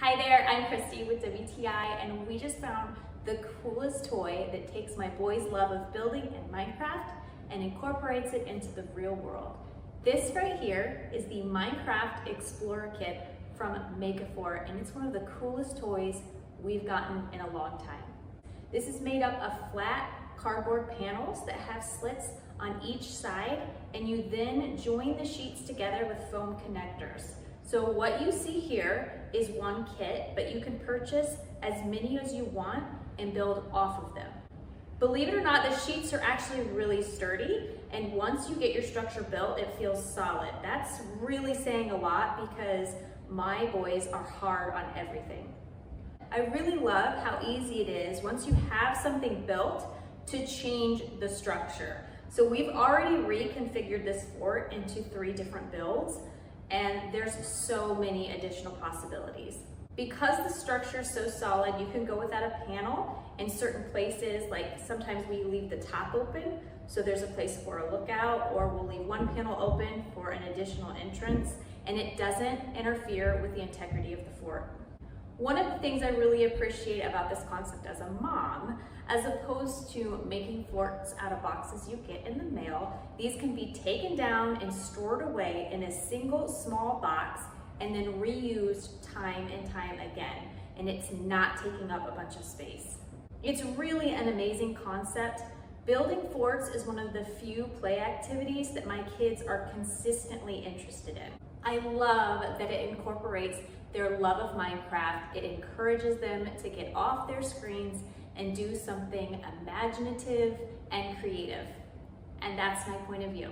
Hi there, I'm Christy with WTI, and we just found the coolest toy that takes my boys' love of building in Minecraft and incorporates it into the real world. This right here is the Minecraft Explorer Kit from Make-A-Fort, and it's one of the coolest toys we've gotten in a long time. This is made up of flat cardboard panels that have slits on each side, and you then join the sheets together with foam connectors. So what you see here is one kit, but you can purchase as many as you want and build off of them. Believe it or not, the sheets are actually really sturdy, and once you get your structure built, it feels solid. That's really saying a lot because my boys are hard on everything. I really love how easy it is once you have something built to change the structure. So we've already reconfigured this fort into 3 different builds, and there's so many additional possibilities. Because the structure is so solid, you can go without a panel in certain places. Like sometimes we leave the top open, so there's a place for a lookout, or we'll leave one panel open for an additional entrance, and it doesn't interfere with the integrity of the fort. One of the things I really appreciate about this concept as a mom, as opposed to making forts out of boxes you get in the mail, these can be taken down and stored away in a single small box and then reused time and time again, and it's not taking up a bunch of space. It's really an amazing concept. Building forts is one of the few play activities that my kids are consistently interested in. I love that it incorporates their love of Minecraft. It encourages them to get off their screens and do something imaginative and creative. And that's my point of view.